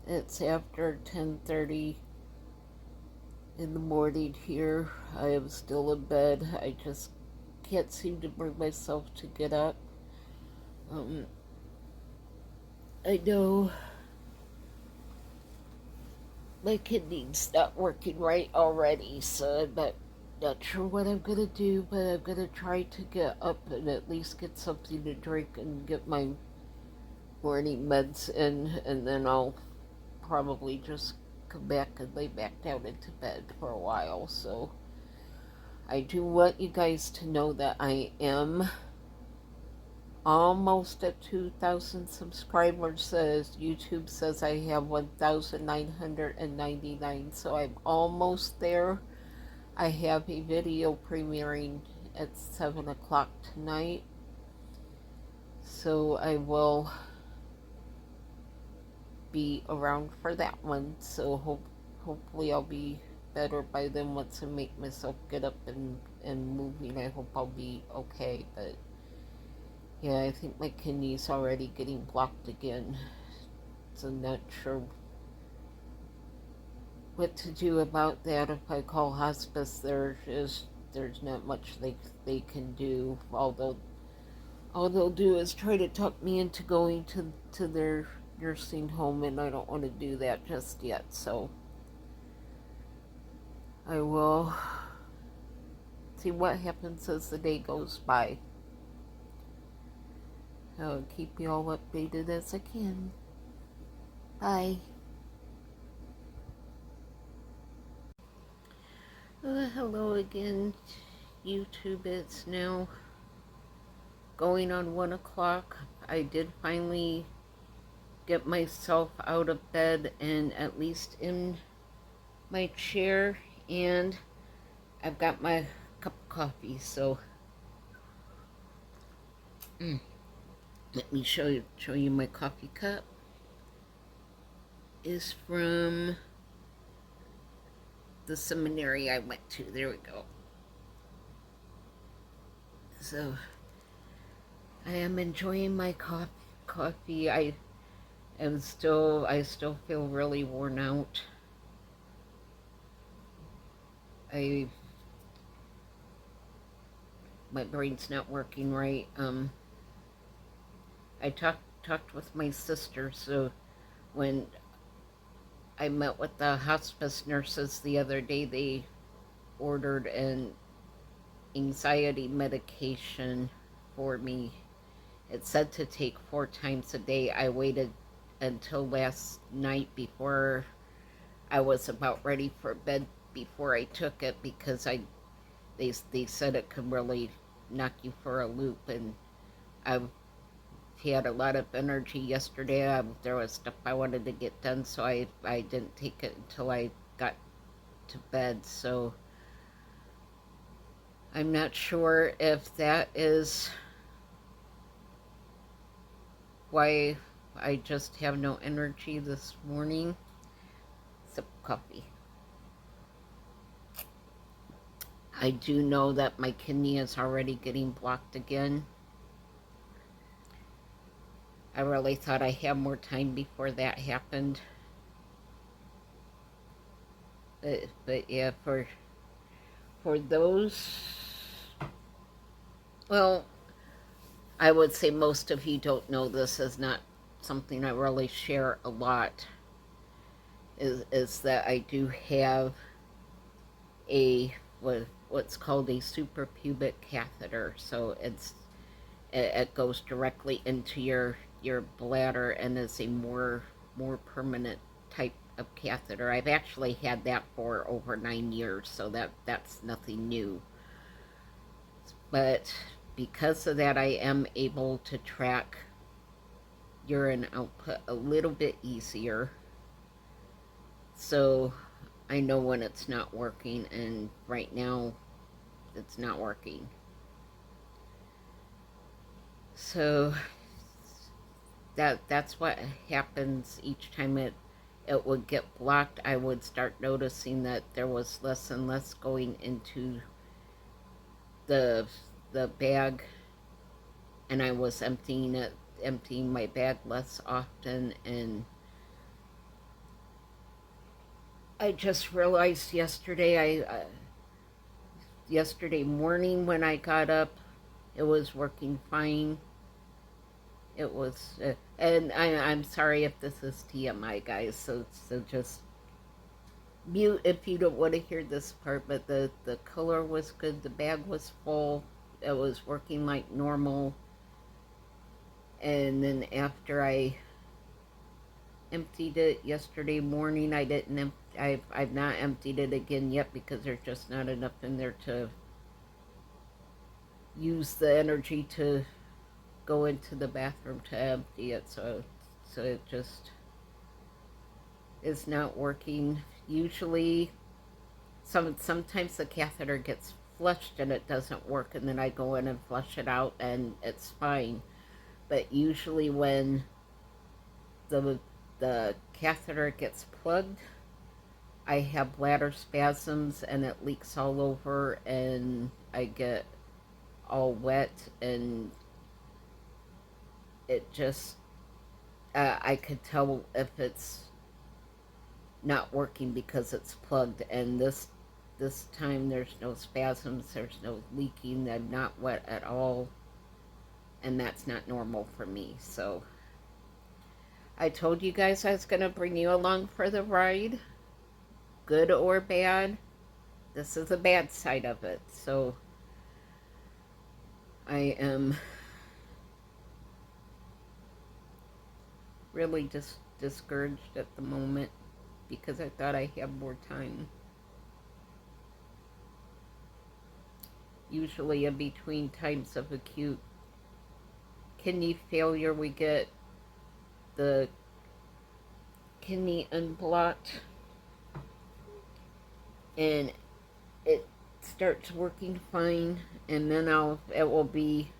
It's after 10:30 in the morning here. I am still in bed. I just can't seem to bring myself to get up. Um, I know my kidney's not working right already, so I'm not sure what I'm gonna do, but I'm gonna try to get up and at least get something to drink and get my morning meds in, and then I'll probably just come back and lay back down into bed for a while. So I do want you guys to know that I am almost at 2,000 subscribers. YouTube says I have 1,999, so I'm almost there. I have a video premiering at 7 o'clock tonight, so I will be around for that one. So hopefully I'll be better by then once I make myself get up and moving. I hope I'll be okay, but yeah, I think my kidney's already getting blocked again, so I'm not sure what to do about that. If I call hospice, there's not much they can do. Although all they'll do is try to talk me into going to their nursing home, and I don't want to do that just yet. So I will see what happens as the day goes by. I'll keep you all updated as I can. Bye. Hello again, YouTube. It's now going on 1 o'clock. I did finally get myself out of bed and at least in my chair, and I've got my cup of coffee. So let me show you my coffee cup. Is from the seminary I went to. There we go. So I am enjoying my coffee. I still feel really worn out. My brain's not working right. I talked with my sister, so when I met with the hospice nurses the other day, they ordered an anxiety medication for me. It said to take 4 times a day. I waited until last night before I was about ready for bed before I took it, because they said it could really knock you for a loop, and I've had a lot of energy yesterday. There was stuff I wanted to get done, so I didn't take it until I got to bed. So I'm not sure if that is why I just have no energy this morning. Sip of coffee. I do know that my kidney is already getting blocked again. I really thought I had more time before that happened. But yeah, for those, well, I would say most of you don't know this, is not something I really share a lot, is that I do have a what's called a suprapubic catheter. So it goes directly into your bladder and is a more permanent type of catheter. I've actually had that for over 9 years, so that's nothing new. But because of that, I am able to track urine output a little bit easier. So I know when it's not working, and right now it's not working. So that's what happens each time it would get blocked. I would start noticing that there was less and less going into the bag, and I was emptying my bag less often, and I just realized yesterday morning when I got up, it was working fine. It was, and I'm sorry if this is TMI, guys. So just mute if you don't want to hear this part. But the color was good. The bag was full. It was working like normal. And then after I emptied it yesterday morning, I didn't. I've not emptied it again yet because there's just not enough in there to use the energy to go into the bathroom to empty it. So it just is not working. Usually, sometimes the catheter gets flushed and it doesn't work, and then I go in and flush it out and it's fine. But usually when the catheter gets plugged, I have bladder spasms and it leaks all over and I get all wet, and it just I could tell if it's not working because it's plugged. And this time there's no spasms, there's no leaking, I'm not wet at all, and that's not normal for me. So I told you guys I was going to bring you along for the ride, good or bad. This is the bad side of it. So I am really just discouraged at the moment because I thought I had more time. Usually in between times of acute kidney failure, we get the kidney unblocked and it starts working fine, and then it will be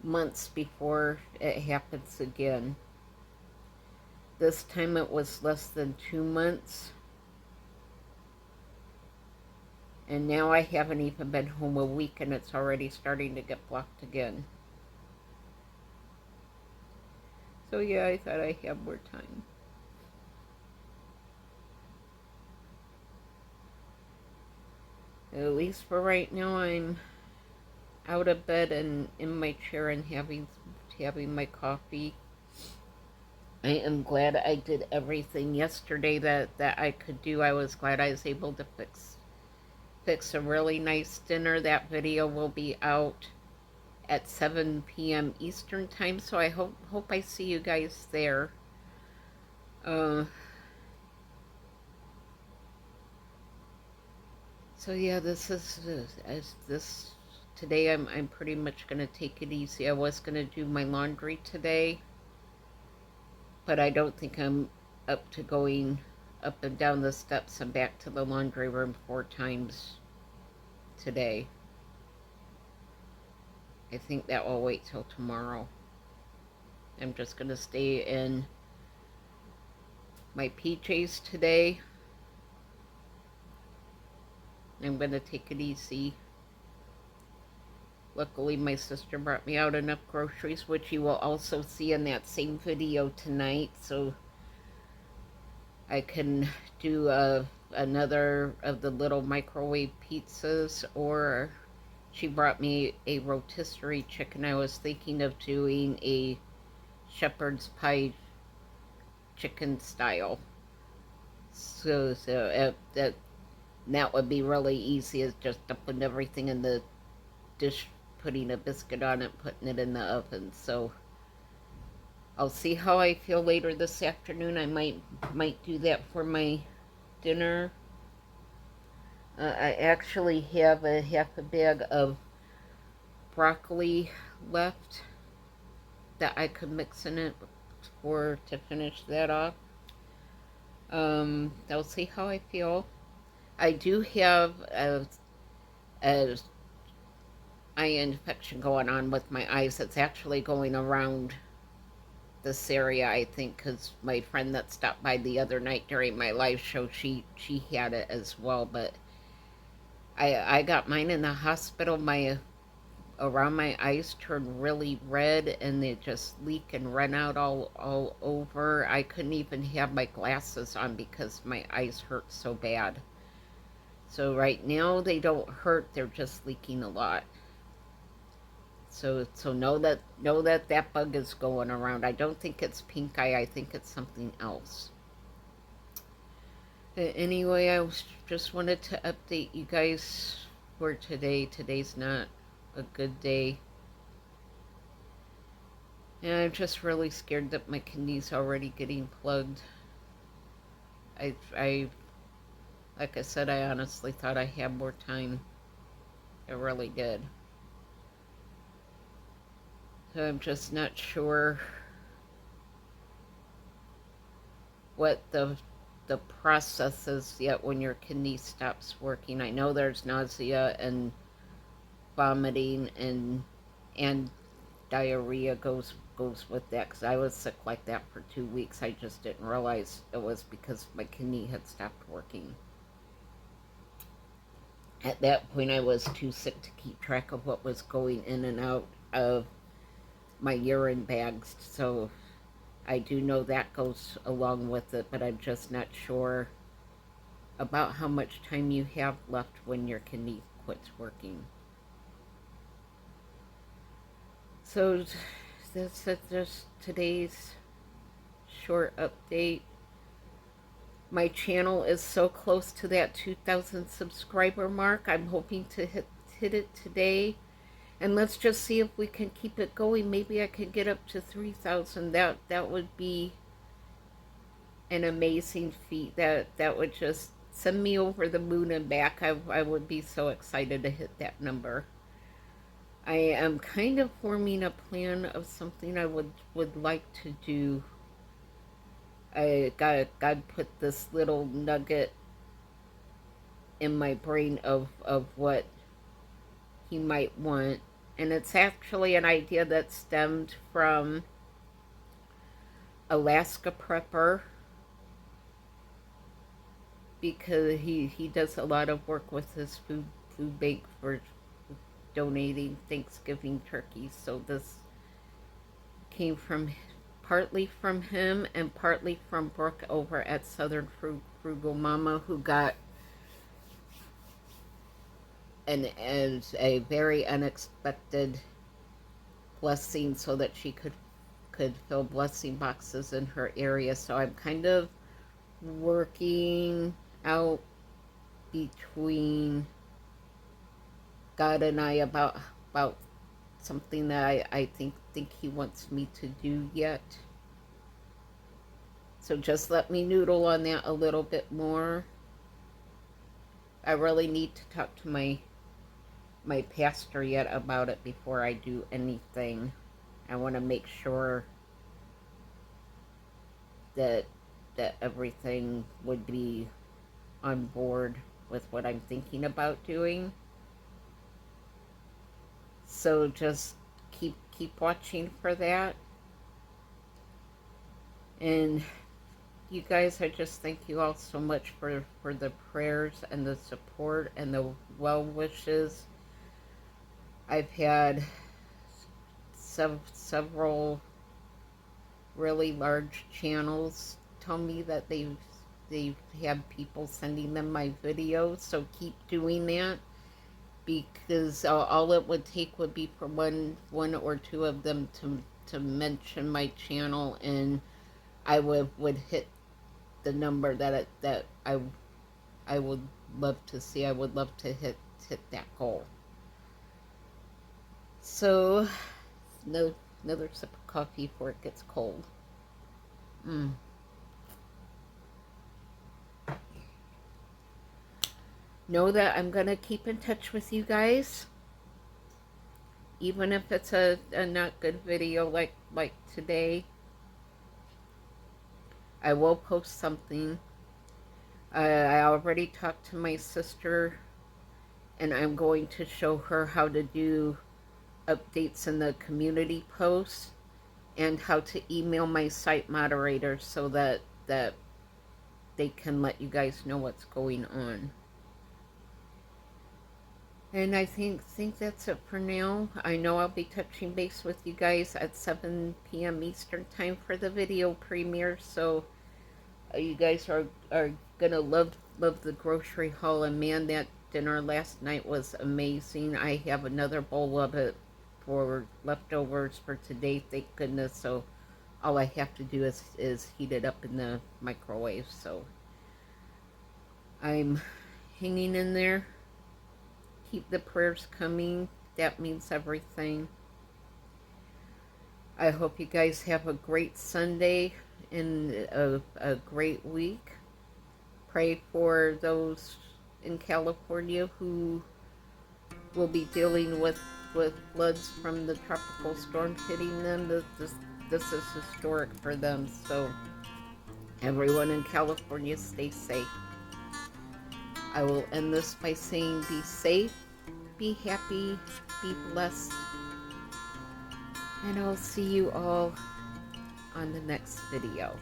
months before it happens again. This time it was less than 2 months, and now I haven't even been home a week and it's already starting to get blocked again. So yeah, I thought I had more time. At least for right now, I'm out of bed and in my chair and having my coffee. I am glad I did everything yesterday that I could do. I was glad I was able to fix a really nice dinner. That video will be out at 7 p.m. Eastern time, so I hope I see you guys there. So yeah, this today. I'm pretty much gonna take it easy. I was gonna do my laundry today, but I don't think I'm up to going up and down the steps and back to the laundry room 4 times today. I think that will wait till tomorrow. I'm just gonna stay in my PJs today. I'm gonna take it easy. Luckily, my sister brought me out enough groceries, which you will also see in that same video tonight, so I can do another of the little microwave pizzas, or she brought me a rotisserie chicken. I was thinking of doing a shepherd's pie chicken style. So that would be really easy, is just putting everything in the dish, putting a biscuit on it, putting it in the oven. So I'll see how I feel later this afternoon. I might do that for my dinner. I actually have a half a bag of broccoli left that I could mix in it to finish that off. I'll see how I feel. I do have a eye infection going on with my eyes. It's actually going around this area, I think, because my friend that stopped by the other night during my live show, she had it as well. But I got mine in the hospital. around my eyes turn really red and they just leak and run out all over. I couldn't even have my glasses on because my eyes hurt so bad. So right now they don't hurt, they're just leaking a lot. So know that that bug is going around. I don't think it's pink eye. I think it's something else. Anyway, just wanted to update you guys for today. Today's not a good day. And I'm just really scared that my kidney's already getting plugged. I like I said, I honestly thought I had more time. I really did. So I'm just not sure what the process is yet when your kidney stops working. I know there's nausea and vomiting and diarrhea goes with that, because I was sick like that for 2 weeks. I just didn't realize it was because my kidney had stopped working. At that point, I was too sick to keep track of what was going in and out of my urine bags, so I do know that goes along with it, but I'm just not sure about how much time you have left when your kidney quits working. So that's just today's short update. My channel is so close to that 2,000 subscriber mark. I'm hoping to hit it today. And let's just see if we can keep it going. Maybe I could get up to 3,000. That would be an amazing feat. That would just send me over the moon and back. I would be so excited to hit that number. I am kind of forming a plan of something I would like to do. God put this little nugget in my brain of what he might want. And it's actually an idea that stemmed from Alaska Prepper, because he does a lot of work with his food bank for donating Thanksgiving turkeys. So this came from partly from him and partly from Brooke over at Southern Frugal Mama, who got as a very unexpected blessing so that she could fill blessing boxes in her area. So I'm kind of working out between God and I about something that I think he wants me to do yet. So just let me noodle on that a little bit more. I really need to talk to my pastor yet about it before I do anything. I want to make sure that everything would be on board with what I'm thinking about doing. So just keep watching for that. And you guys, I just thank you all so much for the prayers and the support and the well wishes. I've had several really large channels tell me that they've had people sending them my videos, so keep doing that, because all it would take would be for one or two of them to mention my channel, and I would hit the number that I would love to see. I would love to hit that goal. So, another sip of coffee before it gets cold. Know that I'm going to keep in touch with you guys. Even if it's a not good video like today. I will post something. I already talked to my sister, and I'm going to show her how to do updates in the community posts and how to email my site moderators so that they can let you guys know what's going on. And I think that's it for now. I know I'll be touching base with you guys at 7 p.m. Eastern time for the video premiere. So you guys are gonna love the grocery haul. And man, that dinner last night was amazing. I have another bowl of it for leftovers for today, thank goodness. So all I have to do is heat it up in the microwave. So I'm hanging in there. Keep the prayers coming. That means everything. I hope you guys have a great Sunday and a great week. Pray for those in California who will be dealing with floods from the tropical storm hitting them. This is historic for them. So everyone in California, stay safe. I will end this by saying be safe, be happy, be blessed, and I'll see you all on the next video.